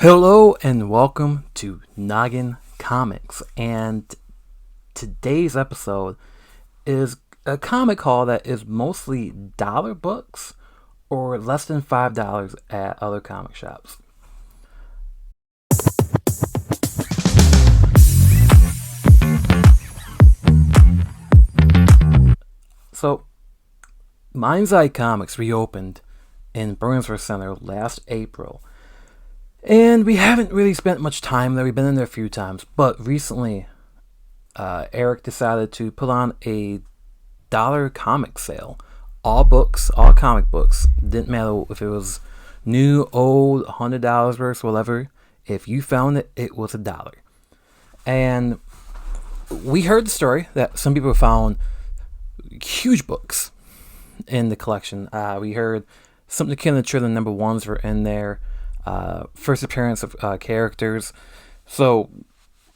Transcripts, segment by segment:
Hello and welcome to Noggin Comics. And today's episode is a comic haul that is mostly dollar books or less than $5 at other comic shops. So, Mind's Eye Comics reopened in Burnsville Center last April. And we haven't really spent much time there. We've been in there a few times. But recently, Eric decided to put on a dollar comic sale. All books, all comic books. Didn't matter if it was new, old, $100 worth, whatever. If you found it, it was $1. And we heard the story that some people found huge books in the collection. We heard Something Akin to Children #1s were in there. First appearance of characters. So,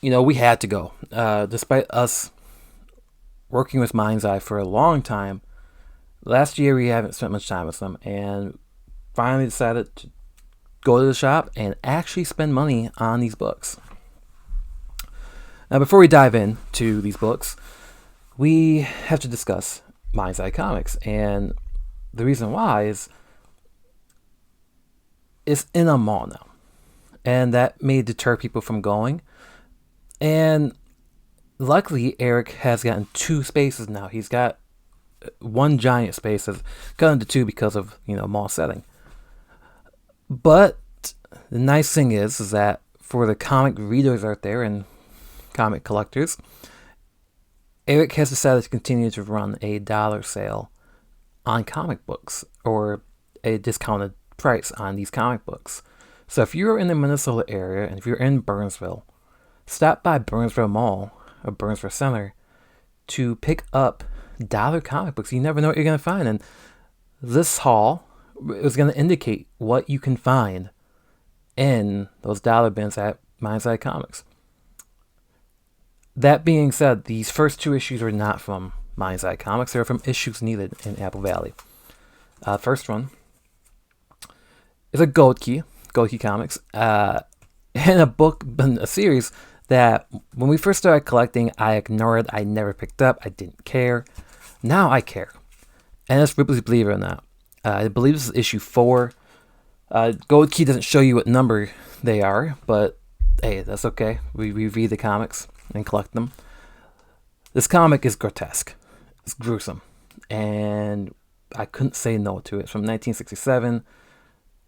we had to go. Despite us working with Mind's Eye for a long time, last year we haven't spent much time with them, and finally decided to go to the shop and actually spend money on these books. Now, before we dive into these books, we have to discuss Mind's Eye Comics, and the reason why is it's in a mall now, and that may deter people from going. And luckily, Eric has gotten 2 spaces now. He's got one giant space that's cut into 2 because of mall setting. But the nice thing is that for the comic readers out there and comic collectors, Eric has decided to continue to run a dollar sale on comic books, or a discounted price on these comic books. So if you're in the Minnesota area and if you're in Burnsville, stop by Burnsville Mall or Burnsville Center to pick up dollar comic books. You never know what you're going to find, and this haul is going to indicate what you can find in those dollar bins at Mind's Eye Comics. That being said, these first 2 issues are not from Mind's Eye Comics. They're from Issues Needed in Apple Valley. First one is a Gold Key Comics, and a series that when we first started collecting, I ignored. I never picked up. I didn't care. Now I care, and it's Ripley's Believe It or Not. I believe this is issue 4. Gold Key doesn't show you what number they are, but hey, that's okay. We read the comics and collect them. This comic is grotesque. It's gruesome, and I couldn't say no to it. It's from 1967.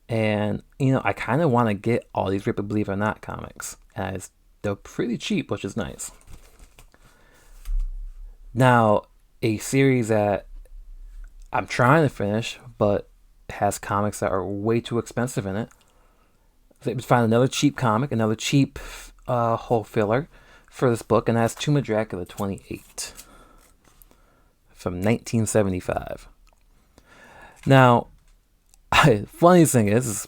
And, I kind of want to get all these Ripley Believe It or Not comics, as they're pretty cheap, which is nice. Now, a series that I'm trying to finish, but has comics that are way too expensive in it. So I find another cheap comic, another cheap whole filler for this book, and that's Tomb of Dracula 28 from 1975. Now, funniest thing is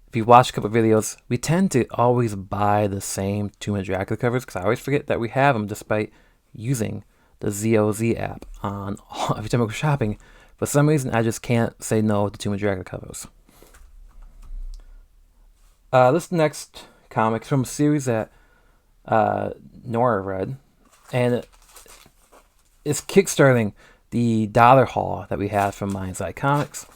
if you watch a couple of videos, we tend to always buy the same Tomb of Dracula covers, because I always forget that we have them despite using the ZOZ app on every time I go shopping. For some reason, I just can't say no to Tomb of Dracula covers. This next comic is from a series that Nora read, and it's kickstarting the dollar haul that we have from Mind's Eye Comics.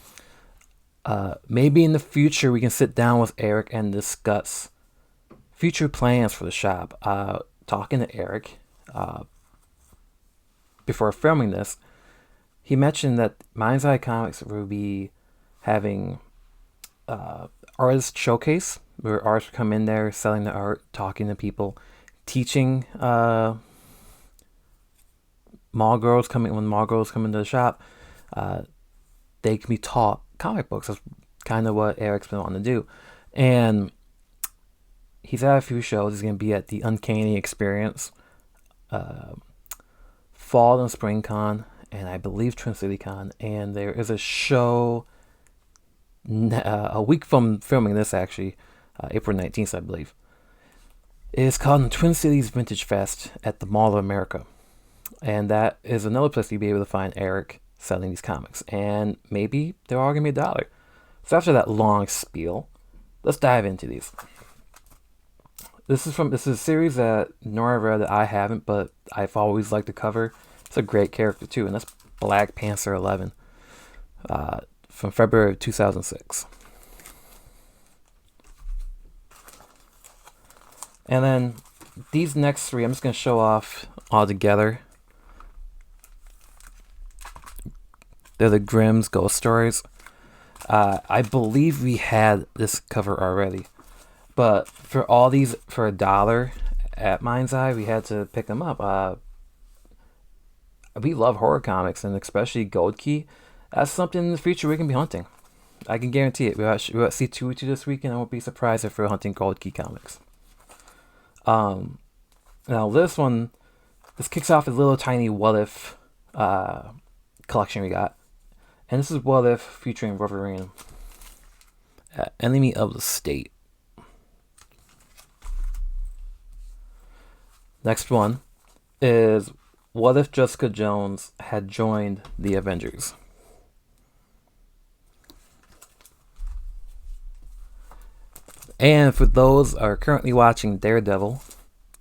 Maybe in the future we can sit down with Eric and discuss future plans for the shop. Talking to Eric before filming this, he mentioned that Mind's Eye Comics will be having artist showcase where artists come in there selling the art, talking to people, teaching mall girls come into the shop. They can be taught comic books. That's kind of what Eric's been wanting to do. And he's at a few shows. He's going to be at the Uncanny Experience, Fall and Spring Con, and I believe Twin City Con. And there is a show a week from filming this, actually, April 19th, I believe. It's called Twin Cities Vintage Fest at the Mall of America. And that is another place you'll be able to find Eric selling these comics. And maybe they're all going to be $1. So after that long spiel, let's dive into these. This is a series that Nora read that I haven't, but I've always liked the cover. It's a great character too, and that's Black Panther 11 from February of 2006. And then these next three, I'm just going to show off all together. They're the Grimm's Ghost Stories. I believe we had this cover already, but for all these for $1 at Mind's Eye, we had to pick them up. We love horror comics, and especially Gold Key. That's something in the future we can be hunting. I can guarantee it. We're at C2 this week, and I won't be surprised if we're hunting Gold Key comics. Now this kicks off a little tiny What If collection we got. And this is What If featuring Wolverine. Enemy of the State. Next one is What If Jessica Jones had joined the Avengers. And for those are currently watching Daredevil,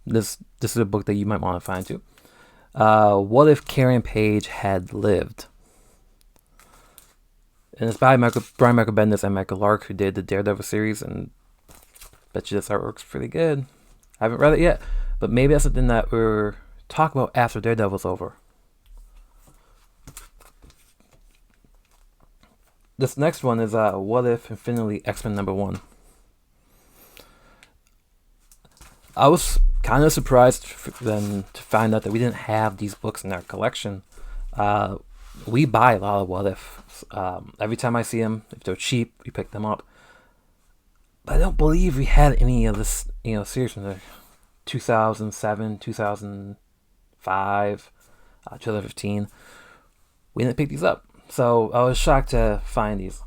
this is a book that you might want to find too. What If Karen Page had lived? And it's by Brian Michael Bendis and Michael Lark, who did the Daredevil series, and bet you this artwork's pretty good. I haven't read it yet, but maybe that's something that we're talking about after Daredevil's over. This next one is What If Infinity X-Men #1. I was kind of surprised then to find out that we didn't have these books in our collection. We buy a lot of What Ifs. Every time I see them, if they're cheap, we pick them up. But I don't believe we had any of this, series from the 2007, 2005, 2015. We didn't pick these up, so I was shocked to find these.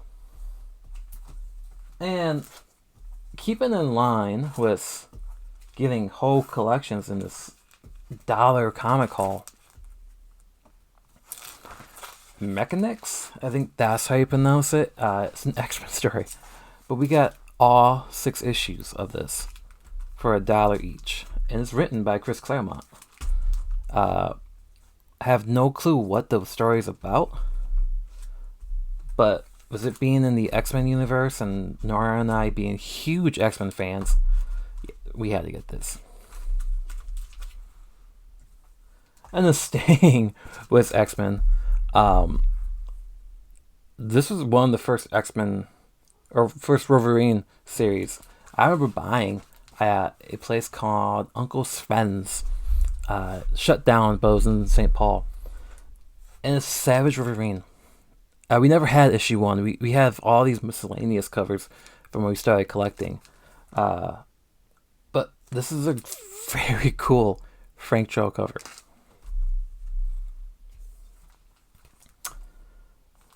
And keeping in line with getting whole collections in this $1 comic haul, Mechanics, I think that's how you pronounce it. It's an X-Men story, but we got all 6 issues of this for $1 each, and it's written by Chris Claremont. I have no clue what the story is about, but with it being in the X-Men universe and Nora and I being huge X-Men fans, we had to get this. And then staying with X-Men, this was one of the first X-Men or first Wolverine series I remember buying at a place called Uncle Sven's. Shut down, but it was in St. Paul. And it's Savage Wolverine. We never had issue 1. We have all these miscellaneous covers from when we started collecting. But this is a very cool Frank Cho cover.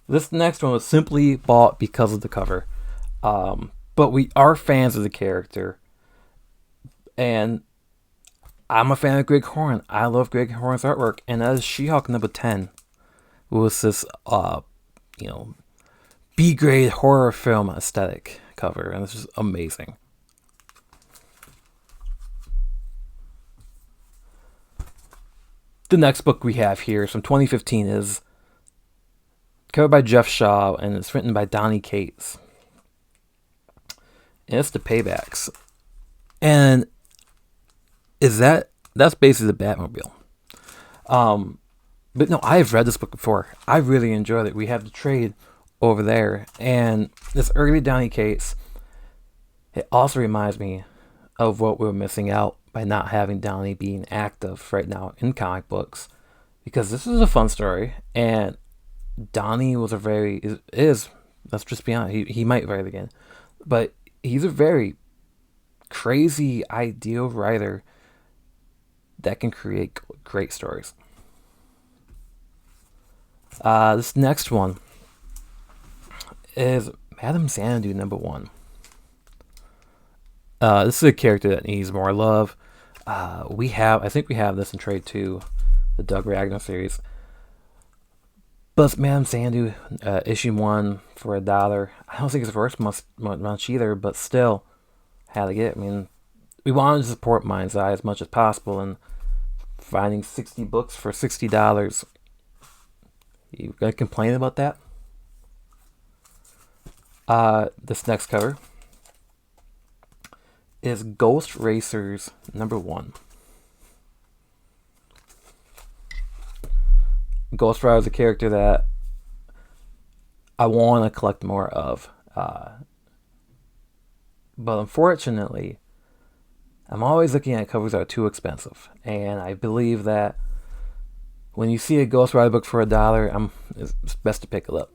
This next one was simply bought because of the cover. But we are fans of the character. And I'm a fan of Greg Horn. I love Greg Horn's artwork. And that is She-Hulk #10. It was this, B-grade horror film aesthetic cover. And this is amazing. The next book we have here is from 2015 is covered by Jeff Shaw, and it's written by Donny Cates. And it's The Paybacks. And that's basically the Batmobile. But no, I've read this book before. I really enjoyed it. We have the trade over there. And this early Donny Cates, it also reminds me of what we're missing out by not having Donny being active right now in comic books. Because this is a fun story, and Donny was let's just be honest, he might write again, but he's a very crazy, ideal writer that can create great stories. This next one is Madame Xanadu #1. This is a character that needs more love. I think we have this in trade too, the Doug Ragnar series. But Madame Xanadu, issue 1 for $1. I don't think it's worth much either, but still, had to get it. I mean, we wanted to support Mind's Eye as much as possible, and finding 60 books for $60, you gonna complain about that? This next cover is Ghost Racers #1. Ghost Rider is a character that I want to collect more of. But unfortunately, I'm always looking at covers that are too expensive. And I believe that when you see a Ghost Rider book for $1, it's best to pick it up.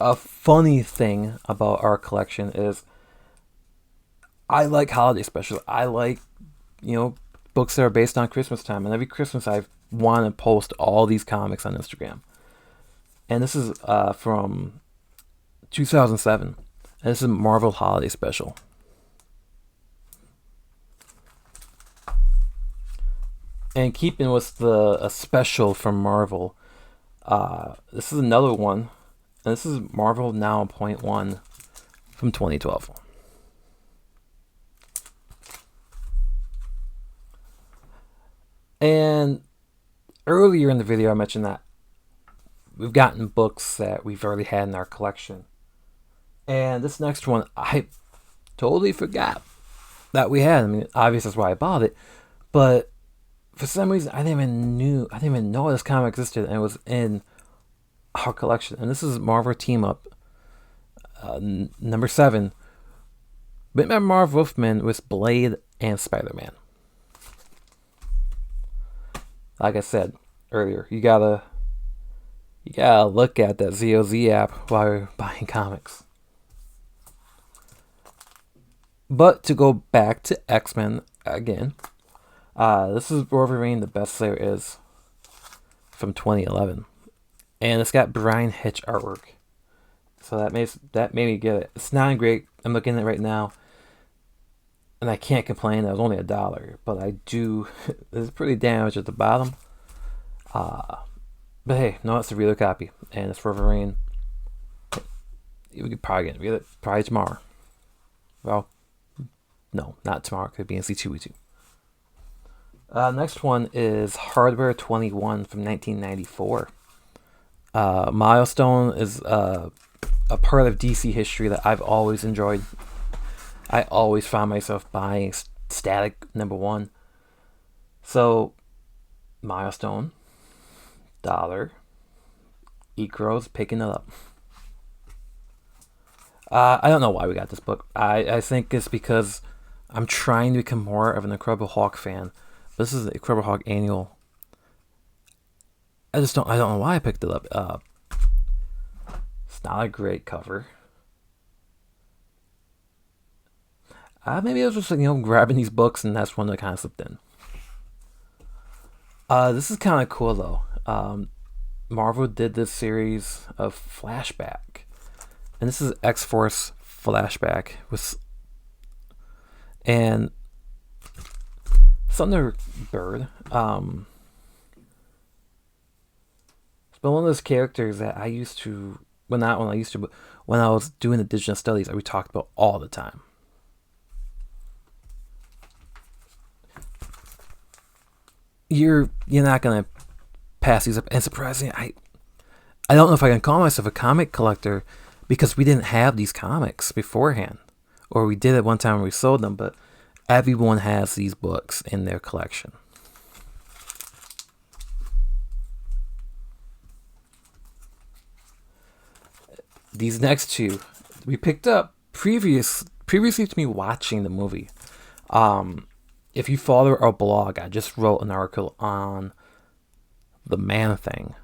A funny thing about our collection is I like holiday specials. I like, books that are based on Christmas time. And every Christmas I want to post all these comics on Instagram. And this is from 2007. And this is a Marvel Holiday Special. And keeping with a special from Marvel, this is another one. And this is Marvel Now .1 from 2012. And earlier in the video I mentioned that we've gotten books that we've already had in our collection. And this next one, I totally forgot that we had. I mean, obviously that's why I bought it. But for some reason, I didn't even know this comic existed, and it was in our collection. And this is Marvel Team Up, #7. Batman Marv Wolfman with Blade and Spider-Man. Like I said earlier, you gotta look at that ZOZ app while you're buying comics. But to go back to X-Men again, this is Wolverine, the bestseller is from 2011, and it's got Brian Hitch artwork, so that made me get it. It's not great. I'm looking at it right now, and I can't complain. It was only $1, but I do. It's pretty damaged at the bottom. But hey, no, it's a real copy, and it's Wolverine. We could probably get it probably tomorrow. Well, no, not tomorrow. It could be in C2E2. Next one is Hardware 21 from 1994. Milestone is a part of DC history that I've always enjoyed. I always found myself buying Static #1. So, Milestone, $1. Ecro's picking it up. I don't know why we got this book. I think it's because I'm trying to become more of an Incredible Hulk fan. This is the Incredible Hulk annual. I don't know why I picked it up. It's not a great cover. Maybe I was just grabbing these books, and that's one that kind of slipped in. This is kind of cool though. Marvel did this series of Flashback, and this is X-Force Flashback and Thunderbird. It's been one of those characters that I used to, but when I was doing Indigenous Studies, we talked about all the time. You're not gonna pass these up. And surprisingly, I don't know if I can call myself a comic collector because we didn't have these comics beforehand, or we did it one time when we sold them. But everyone has these books in their collection. These next two we picked up previously to me watching the movie. If you follow our blog, I just wrote an article on the Man-Thing.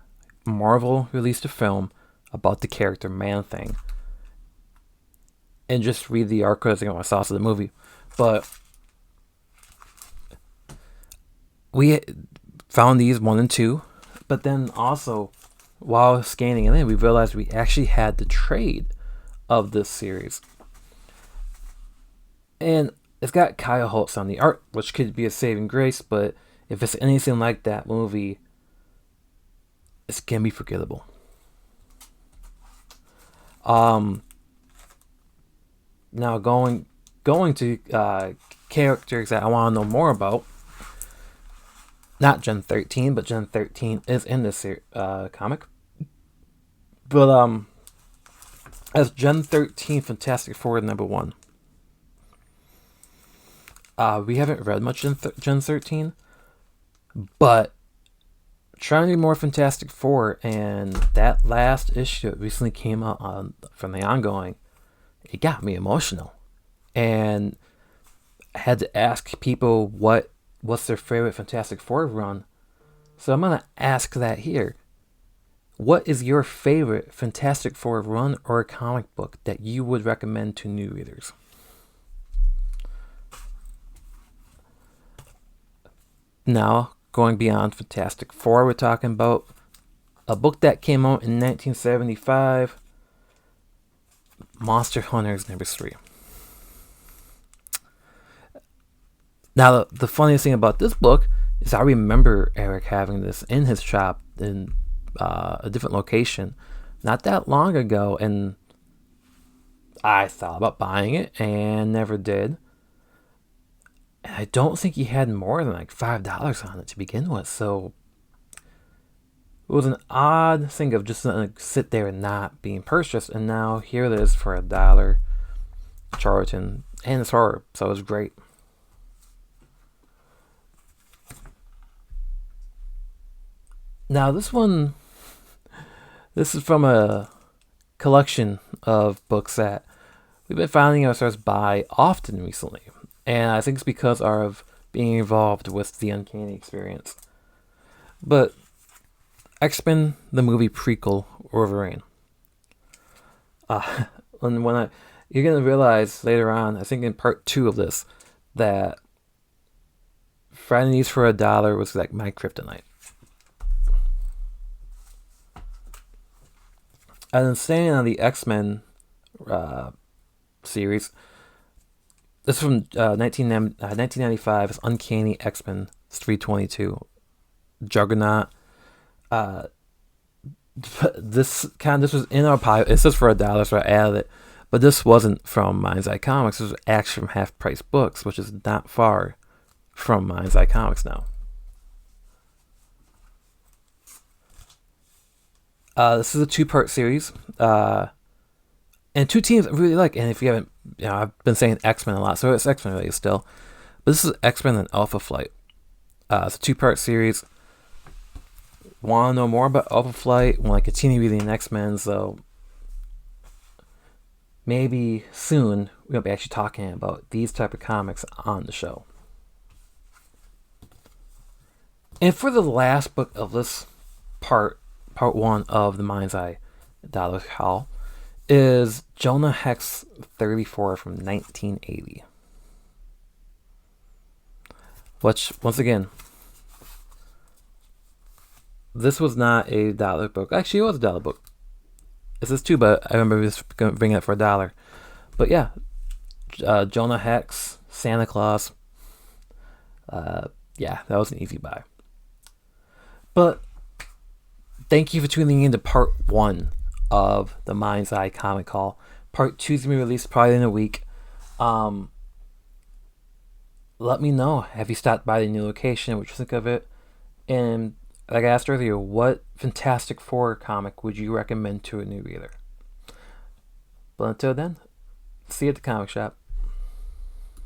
Marvel released a film about the character Man-Thing. And just read the article as I saw the movie. But we found these 1 and 2. But then also, while scanning it in, we realized we actually had the trade of this series. And it's got Kyle Holtz on the art, which could be a saving grace, but if it's anything like that movie, it's gonna be forgettable. Um, Now going to characters that I want to know more about. Not Gen 13, but Gen 13 is in this comic. But as Gen 13 Fantastic Four #1. We haven't read much Gen 13, but trying to be more Fantastic Four, and that last issue that recently came out from the ongoing, it got me emotional, and I had to ask people what's their favorite Fantastic Four run. So I'm gonna ask that here. What is your favorite Fantastic Four run or comic book that you would recommend to new readers? Now, going beyond Fantastic Four, we're talking about a book that came out in 1975, Monster Hunters #3. Now, the funniest thing about this book is I remember Eric having this in his shop in a different location not that long ago, and I thought about buying it and never did. And I don't think he had more than like $5 on it to begin with, so it was an odd thing of just sit there and not being purchased, and now here it is for $1, Charlton, and it's horror, so it was great. Now this is from a collection of books that we've been finding ourselves buy often recently, and I think it's because of being involved with the Uncanny Experience. But X-Men, the movie prequel, Wolverine. And you're gonna realize later on, I think in part 2 of this, that Friday Needs for $1 was like my kryptonite. And then staying on the X-Men series, this is from 1995. It's Uncanny X-Men 322, Juggernaut. This was in our pile. It says for $1, so I added it. But this wasn't from Mind's Eye Comics. This was actually from Half Price Books, which is not far from Mind's Eye Comics now. This is a 2-part series, and 2 teams I really like. And if you haven't, I've been saying X-Men a lot, so it's X-Men related still. But this is X-Men and Alpha Flight. It's a 2-part series. Want to know more about Alpha Flight? Want to continue reading X-Men? So maybe soon we'll be actually talking about these type of comics on the show. And for the last book of this part 1 of the Mind's Eye Dollar Haul is Jonah Hex 34 from 1980. Which, once again, this was not a dollar book. Actually, it was a dollar book. This is too, but I remember just bringing it for $1. But yeah, Jonah Hex, Santa Claus. Yeah, that was an easy buy. But thank you for tuning in to part 1 of the Mind's Eye Comic Haul. Part 2 is going to be released probably in a week. Let me know. Have you stopped by the new location? What you think of it? And like I asked earlier, what Fantastic Four comic would you recommend to a new reader? But until then, see you at the comic shop.